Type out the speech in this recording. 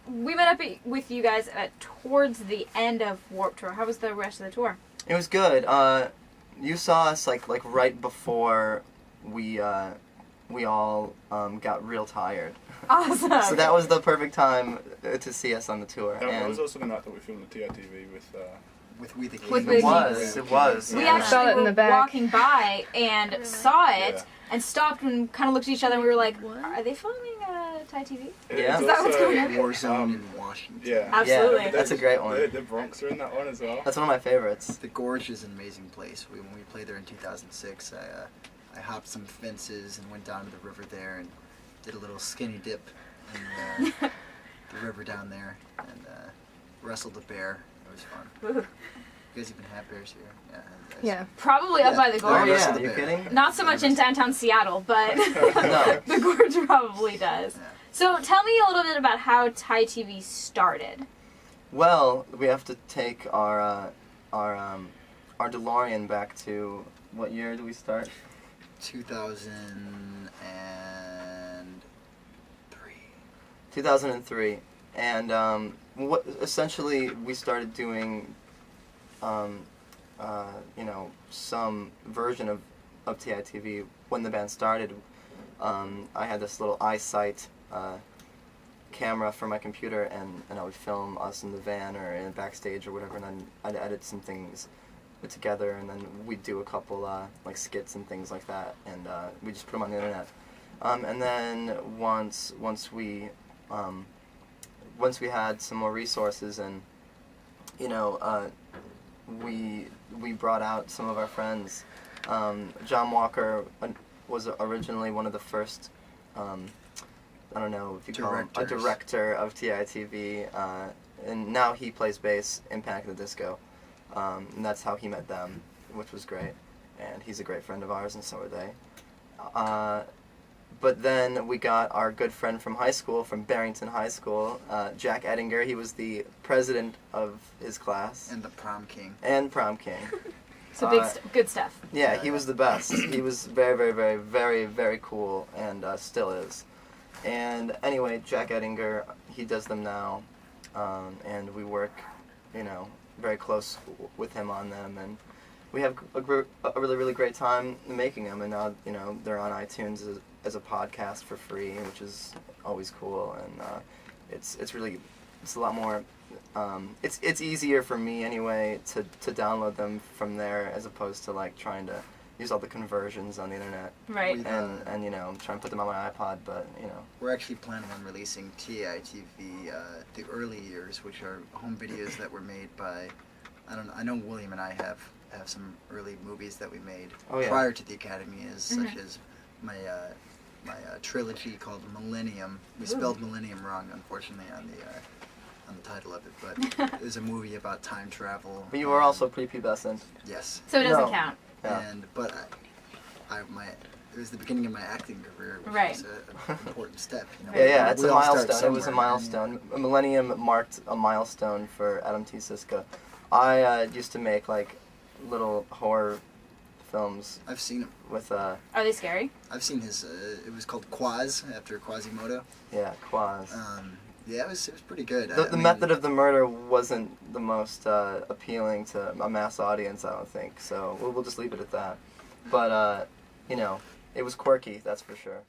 we met up with you guys towards the end of Warped Tour. How was the rest of the tour? It was good. You saw us like right before we all got real tired. Awesome. So that was the perfect time to see us on the tour. That was also the night that we filmed the TITV with We the Kings. With We the Kings. It was. We yeah. actually Saw it in were the back. walking by and saw it Yeah. and stopped and kind of looked at each other and we were like, are they filming Thai TV? Yeah. Is that what's going on? Warzone in Washington. Yeah. Absolutely. Yeah, that's a great one. The Bronx are in that one as well. That's one of my favorites. The Gorge is an amazing place. When we played there in 2006, I hopped some fences and went down to the river there and did a little skinny dip in the river down there and wrestled a bear. It was fun. You guys even have bears here? Yeah. Probably up by the Oh Gorge. yeah, are you kidding? Not so much in downtown Seattle, but No. the Gorge probably does. Yeah. So tell me a little bit about how Thai TV started. Well, we have to take our DeLorean back to what year did we start? 2003. 2003, and what essentially we started doing, some version of TITV when the band started. I had this little iSight camera for my computer, and I would film us in the van or in backstage or whatever, and then I'd edit some things together, and then we'd do a couple like skits and things like that, and we just put them on the internet. And then once we had some more resources, and we brought out some of our friends. John Walker was originally one of the first, I don't know if you call him a director of TITV, and now he plays bass in Panic at the Disco, and that's how he met them, which was great, and he's a great friend of ours, and so are they. But then we got our good friend from high school, from Barrington High School, Jack Ettinger. He was the president of his class. And the prom king. So good stuff. Yeah, he was the best. He was very, very, very, very, very cool, and still is. And anyway, Jack Ettinger, he does them now, and we work, very close with him on them, and we have a really, really great time making them, and now, they're on iTunes as a podcast for free, which is always cool, and it's a lot more, it's easier for me anyway to download them from there as opposed to like trying to use all the conversions on the internet. Right. And try and put them on my iPod, but We're actually planning on releasing TITV, the early years, which are home videos that were made by, I know William and I have some early movies that we made prior to the Academy, such as my trilogy called Millennium. We spelled Millennium wrong, unfortunately, on the title of it, but it was a movie about time travel. But you were also prepubescent. Yes. So it doesn't count. Yeah. But it was the beginning of my acting career, which was an important step. Yeah, it's We a all start milestone. It was a somewhere. milestone. Millennium marked a milestone for Adam T. Siska. I used to make like little horror films. I've seen him. With Are they scary? I've seen his. It was called Quaz, after Quasimodo. Yeah, Quaz. Yeah, it was pretty good. The method of the murder wasn't the most appealing to a mass audience, I don't think. So we'll just leave it at that. But it was quirky, that's for sure.